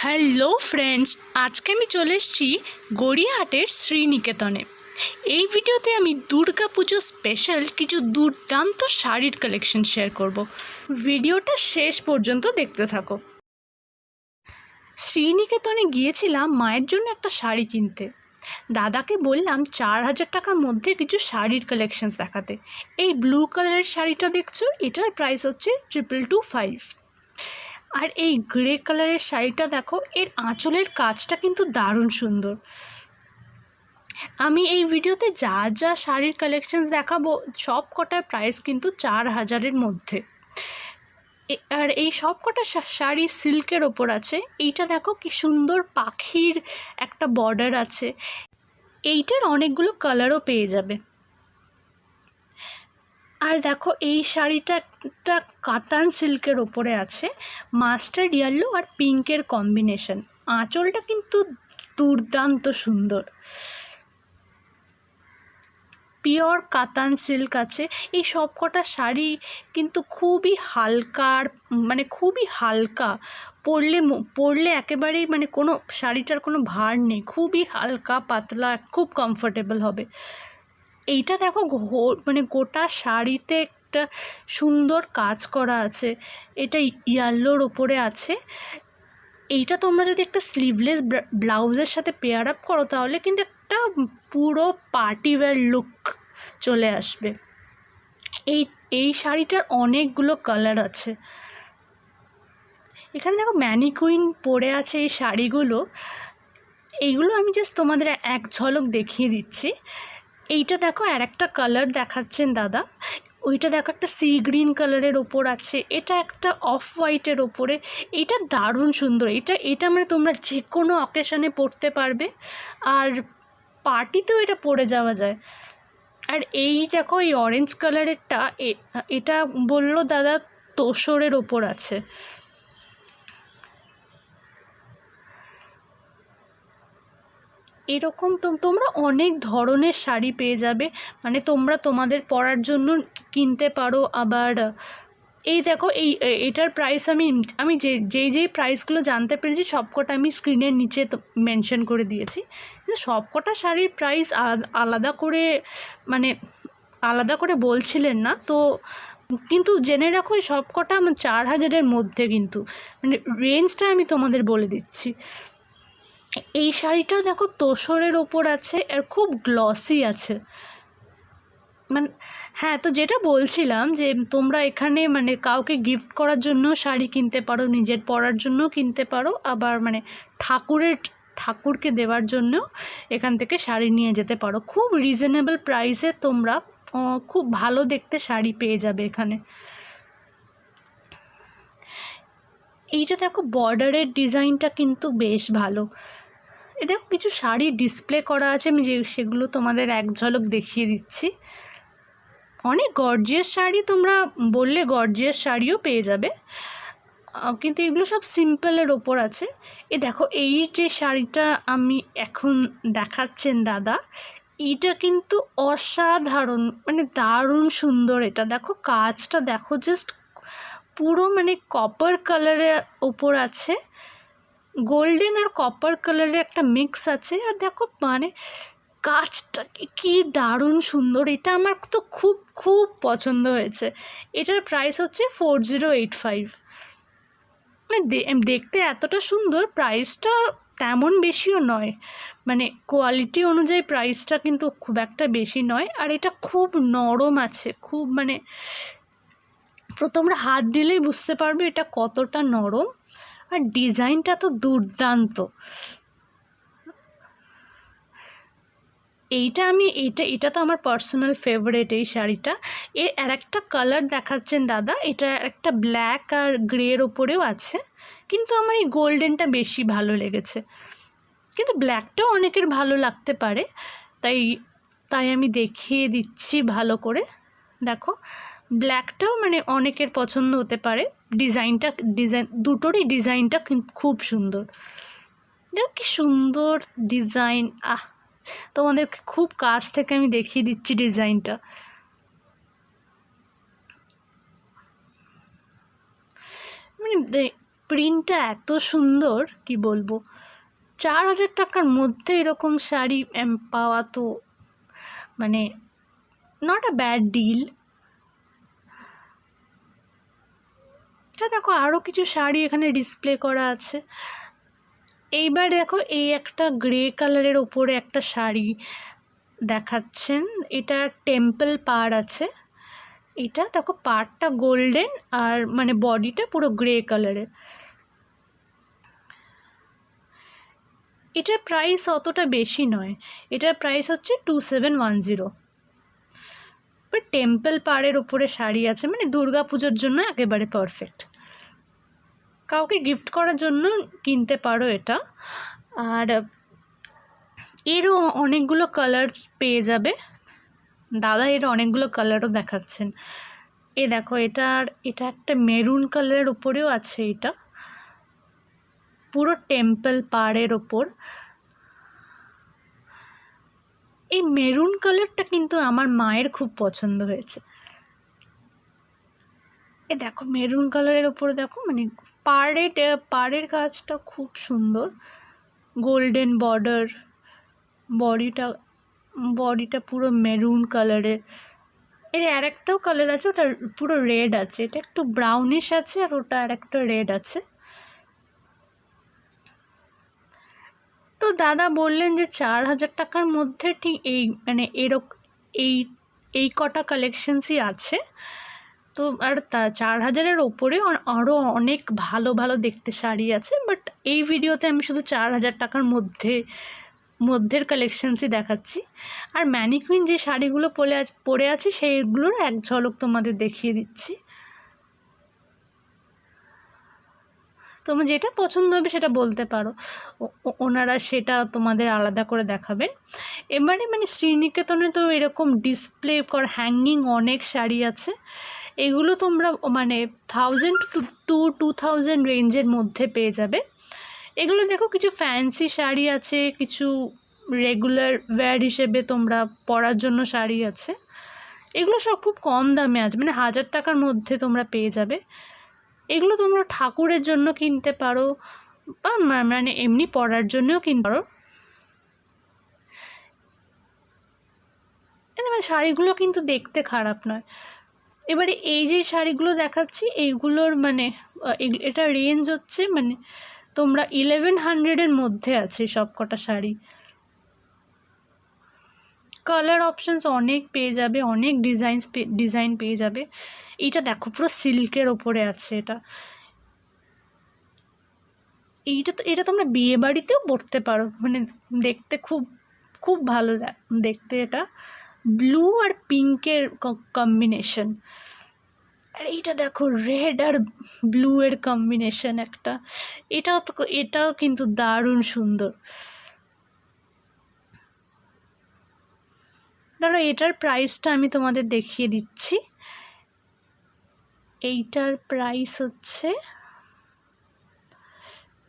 Hello friends, আজকে আমি চলে এসেছি গড়িয়াহাটের শ্রীনিকেতনে। এই ভিডিওতে আমি দুর্গা পুজো স্পেশাল কিছু দুর্দান্ত শাড়ির কালেকশন শেয়ার করব। ভিডিওটা শেষ পর্যন্ত দেখতে থাকো। শ্রীনিকেতনে গিয়েছিলাম মায়ের জন্য একটা শাড়ি কিনতে। দাদাকে বললাম 4,000 টাকার মধ্যে কিছু শাড়ির কালেকশনস দেখাতে। এই ব্লু কালারের শাড়িটা দেখছো, এটার প্রাইস হচ্ছে 22225। আর এই গ্রে কালারের শাড়িটা দেখো, এর আঁচলের কাজটা কিন্তু দারুণ সুন্দর। আমি এই ভিডিওতে যা যা শাড়ির কালেকশনস দেখাবো সব কটার প্রাইস কিন্তু 4,000-এর মধ্যে। আর এই সব কটা শাড়ি সিল্কের ওপর আছে। এইটা দেখো কি সুন্দর পাখির একটা বর্ডার আছে। এইটার অনেকগুলো কালারও পেয়ে যাবে। আর দেখো এই শাড়িটা একটা কাতান সিল্কের ওপরে আছে, মাস্টার্ড ইয়েলো আর পিঙ্কের কম্বিনেশন। আঁচলটা কিন্তু দুর্দান্ত সুন্দর, পিওর কাতান সিল্ক আছে। এই সব কটা শাড়ি কিন্তু খুবই হালকার, মানে খুবই হালকা, পরলে একেবারেই মানে কোনো শাড়িটার কোনো ভার নেই, খুবই হালকা পাতলা, খুব কমফোর্টেবল হবে। এইটা দেখো মানে গোটা শাড়িতে একটা সুন্দর কাজ করা আছে। এটা ইয়েলোর ওপরে আছে। এইটা তোমরা যদি একটা স্লিভলেস ব্লাউজের সাথে পেয়ার আপ করো তাহলে কিন্তু একটা পুরো পার্টি ওয়্যার লুক চলে আসবে। এই শাড়িটার অনেকগুলো কালার আছে। এখানে দেখো ম্যানিকুইন পরে আছে এই শাড়িগুলো। এইগুলো আমি জাস্ট তোমাদের এক ঝলক দেখিয়ে দিচ্ছি। এইটা দেখো আর একটা কালার দেখাচ্ছেন দাদা। ওইটা দেখো একটা সি গ্রিন কালারের ওপর আছে, এটা একটা অফ হোয়াইটের ওপরে। এইটা দারুণ সুন্দর। এটা মানে তোমরা যে কোনো অকেশনে পরতে পারবে, আর পার্টিতেও এটা পরে যাওয়া যায়। আর এই দেখো এই অরেঞ্জ কালারেরটা, এটা বললো দাদা তোসরের ওপর আছে। এরকম তোমরা অনেক ধরনের শাড়ি পেয়ে যাবে, মানে তোমরা তোমাদের পরার জন্য কিনতে পারো। আবার এই দেখো এটার প্রাইস আমি যেই প্রাইসগুলো জানতে পেরেছি সবকটা আমি স্ক্রিনের নিচে মেনশন করে দিয়েছি। কিন্তু সবকটা শাড়ির প্রাইস আলাদা করে বলছিলেন না তো, কিন্তু জেনে রাখো এই সবকটা আমার 4,000-এর মধ্যে, কিন্তু মানে রেঞ্জটা আমি তোমাদের বলে দিচ্ছি। এই শাড়িটা দেখো তোসরের ওপর আছে আর খুব গ্লসি আছে। মানে হ্যাঁ, তো যেটা বলছিলাম যে তোমরা এখানে মানে কাউকে গিফট করার জন্য শাড়ি কিনতে পারো, নিজের পরার জন্য কিনতে পারো, আবার মানে ঠাকুরকে দেওয়ার জন্য এখান থেকে শাড়ি নিয়ে যেতে পারো। খুব রিজনেবল প্রাইসে তোমরা খুব ভালো দেখতে শাড়ি পেয়ে যাবে এখানে। এইটা দেখো বর্ডারের ডিজাইনটা কিন্তু বেশ ভালো। এ দেখো কিছু শাড়ি ডিসপ্লে করা আছে, আমি সেগুলো তোমাদের এক ঝলক দেখিয়ে দিচ্ছি। অনেক গর্জিয়াস শাড়ি, তোমরা বললে গর্জিয়াস শাড়িও পেয়ে যাবে, কিন্তু এগুলো সব সিম্পলের ওপর আছে। দেখো এই যে শাড়িটা আমি এখন দেখাচ্ছেন দাদা, এইটা কিন্তু অসাধারণ, মানে দারুণ সুন্দর। এটা দেখো কাজটা দেখো, জাস্ট পুরো মানে কপার কালারের ওপর আছে, গোল্ডেন আর কপার কালারের একটা মিক্স আছে। আর দেখো মানে কাজটা কি দারুণ সুন্দর। এটা আমার তো খুব খুব পছন্দ হয়েছে। এটার প্রাইস হচ্ছে 4085। মানে দেখতে এতটা সুন্দর, প্রাইসটা তেমন বেশিও নয়, মানে কোয়ালিটি অনুযায়ী প্রাইসটা কিন্তু খুব একটা বেশি নয়। আর এটা খুব নরম আছে, খুব মানে তোমরা হাত দিলেই বুঝতে পারবে এটা কতটা নরম। আর ডিজাইনটা তো দুর্দান্ত। এটা তো আমার পার্সোনাল ফেভারিট এই শাড়িটা। আর একটা কালার দেখাচ্ছেন দাদা, এটা একটা ব্ল্যাক আর গ্রের ওপরেও আছে, কিন্তু আমার এই গোল্ডেনটা বেশি ভালো লেগেছে। কিন্তু ব্ল্যাকটাও অনেকের ভালো লাগতে পারে, তাই আমি দেখিয়ে দিচ্ছি ভালো করে। দেখো ব্ল্যাকটাও মানে অনেকের পছন্দ হতে পারে। ডিজাইন দুটোরই ডিজাইনটা খুব সুন্দর। দেখো কি সুন্দর ডিজাইন। তোমাদের খুব কাছ থেকে আমি দেখিয়ে দিচ্ছি ডিজাইনটা। মানে প্রিন্টটা এত সুন্দর কি বলবো। 4,000 টাকার মধ্যে এরকম শাড়ি পাওয়া তো মানে নট আ ব্যাড ডিল। এটা দেখো আরও কিছু শাড়ি এখানে ডিসপ্লে করা আছে। এইবার দেখো এই একটা গ্রে কালারের ওপরে একটা শাড়ি দেখাচ্ছেন, এটা টেম্পল পাড় আছে। এটা দেখো পাড়টা গোল্ডেন আর মানে বডিটা পুরো গ্রে কালারের। এটার প্রাইস অতটা বেশি নয়, এটার প্রাইস হচ্ছে 2710। বাট টেম্পল পাড়ের ওপরে শাড়ি আছে মানে দুর্গা পুজোর জন্য একেবারে পারফেক্ট। কাউকে গিফট করার জন্য কিনতে পারো এটা। আর এরও অনেকগুলো কালার পেয়ে যাবে, দাদা এর অনেকগুলো কালারও দেখাচ্ছেন। এ দেখো এটা একটা মেরুন কালারের ওপরেও আছে, এটা পুরো টেম্পল পাড়ের ওপর। এই মেরুন কালারটা কিন্তু আমার মায়ের খুব পছন্দ হয়েছে। এ দেখো মেরুন কালারের ওপরে দেখো মানে পাড়ের কাজটা খুব সুন্দর, গোল্ডেন বর্ডার, বডিটা পুরো মেরুন কালারের। এর আর একটাও কালার আছে, ওটা পুরো রেড আছে, এটা একটু ব্রাউনিশ আছে আর ওটা আর একটা রেড আছে। তো দাদা বললেন যে 4,000 টাকার মধ্যে ঠিক এই মানে এই কটা কালেকশনসই আছে। তো আর 4,000-এর ওপরে আরও অনেক ভালো ভালো দেখতে শাড়ি আছে, বাট এই ভিডিওতে আমি শুধু 4,000 টাকার মধ্যের কালেকশনসই দেখাচ্ছি। আর ম্যানিকুইন যে শাড়িগুলো পরে আছে সেইগুলোর এক ঝলক তোমাদের দেখিয়ে দিচ্ছি। তোমার যেটা পছন্দ হবে সেটা বলতে পারো, ওনারা সেটা তোমাদের আলাদা করে দেখাবেন। এবারে মানে শ্রীনিকেতনে তো এরকম ডিসপ্লে হ্যাঙ্গিং অনেক শাড়ি আছে, এগুলো তোমরা মানে 1000 to 2000 রেঞ্জের মধ্যে পেয়ে যাবে। এগুলো দেখো কিছু ফ্যান্সি শাড়ি আছে, কিছু রেগুলার ওয়্যার হিসেবে তোমরা পরার জন্য শাড়ি আছে। এগুলো সব খুব কম দামে আছে, মানে 1000 টাকার মধ্যে তোমরা পেয়ে যাবে। এগুলো তোমরা ঠাকুরের জন্য কিনতে পারো বা মানে এমনি পরার জন্যও কিনতে পারো। মানে শাড়িগুলো কিন্তু দেখতে খারাপ নয়। এবারে এই যে শাড়িগুলো দেখাচ্ছি এইগুলোর মানে এটা রেঞ্জ হচ্ছে মানে তোমরা 1100-এর মধ্যে আছে সব কটা শাড়ি। কালার অপশানস অনেক পেয়ে যাবে, অনেক ডিজাইন পেয়ে যাবে। এইটা দেখো পুরো সিল্কের ওপরে আছে, এটা তোমরা বিয়ে বাড়িতেও পরতে পারো, মানে দেখতে খুব খুব ভালো দেখতে। এটা ব্লু আর পিঙ্কের কম্বিনেশন। আর এইটা দেখো রেড আর ব্লু এর কম্বিনেশন একটা, এটাও কিন্তু দারুণ সুন্দর। ধরো এটার প্রাইসটা আমি তোমাদের দেখিয়ে দিচ্ছি। এইটার প্রাইস হচ্ছে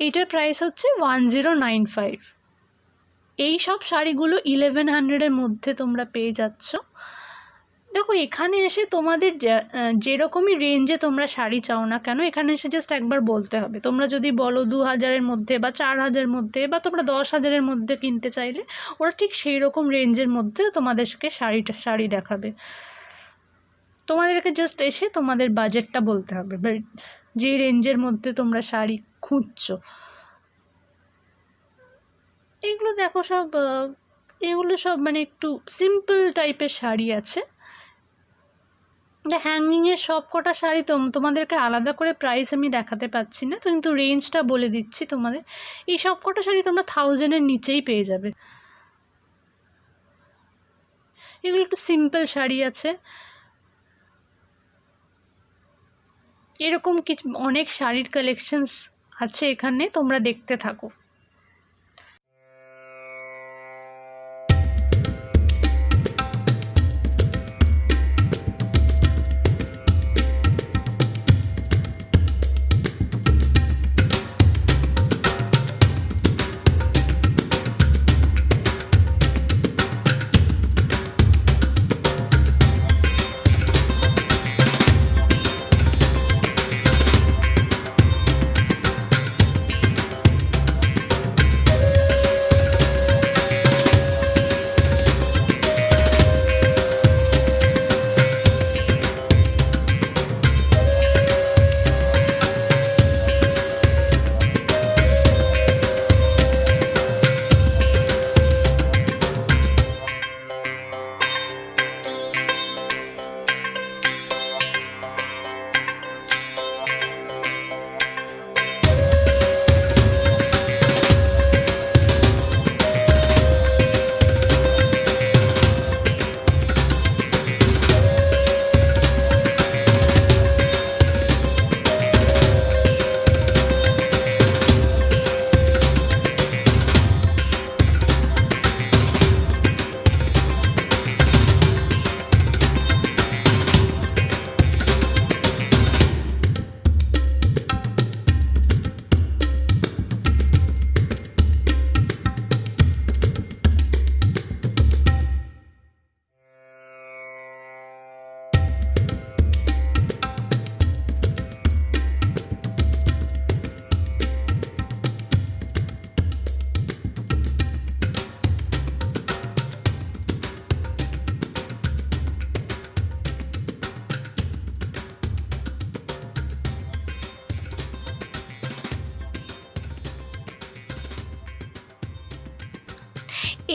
1095। এই সব শাড়িগুলো 1100-এর মধ্যে তোমরা পেয়ে যাচ্ছ। দেখো এখানে এসে তোমাদের যেরকমই রেঞ্জে তোমরা শাড়ি চাও না কেন, এখানে এসে জাস্ট একবার বলতে হবে। তোমরা যদি বলো 2000-এর মধ্যে বা 4000-এর মধ্যে বা তোমরা 10,000-এর মধ্যে কিনতে চাইলে, ওরা ঠিক সেই রকম রেঞ্জের মধ্যে তোমাদেরকে শাড়ি দেখাবে। তোমাদেরকে জাস্ট এসে তোমাদের বাজেটটা বলতে হবে, যে রেঞ্জের মধ্যে তোমরা শাড়ি খুঁজছো। এগুলো দেখো এগুলো সব মানে একটু সিম্পল টাইপের শাড়ি আছে। হ্যাঙ্গিংয়ের সব কটা শাড়ি তোমাদেরকে আলাদা করে প্রাইস আমি দেখাতে পাচ্ছি না, কিন্তু রেঞ্জটা বলে দিচ্ছি তোমাদের। এই সব কটা শাড়ি তোমরা 1000-এর নিচেই পেয়ে যাবে। এগুলো একটু সিম্পল শাড়ি আছে। এরকম কিছু অনেক শাড়ির কালেকশনস আছে এখানে, তোমরা দেখতে থাকো।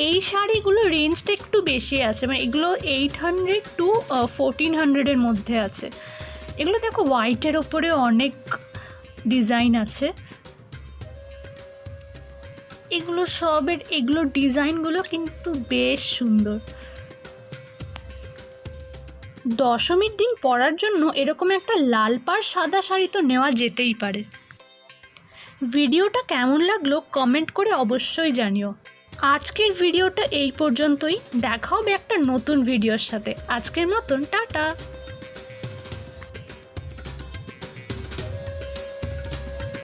এই শাড়িগুলো রেঞ্জটা একটু বেশি আছে, মানে এগুলো 800 টু 1400-এর মধ্যে আছে। এগুলো দেখো হোয়াইটের ওপরে অনেক ডিজাইন আছে, এগুলো ডিজাইনগুলো কিন্তু বেশ সুন্দর। দশমীর দিন পরার জন্য এরকম একটা লাল পাড় সাদা শাড়ি তো নেওয়া যেতেই পারে। ভিডিওটা কেমন লাগলো কমেন্ট করে অবশ্যই জানিও। আজকের ভিডিওটা এই পর্যন্তই, দেখা হবে একটা নতুন ভিডিওর সাথে। আজকের মতন টাটা।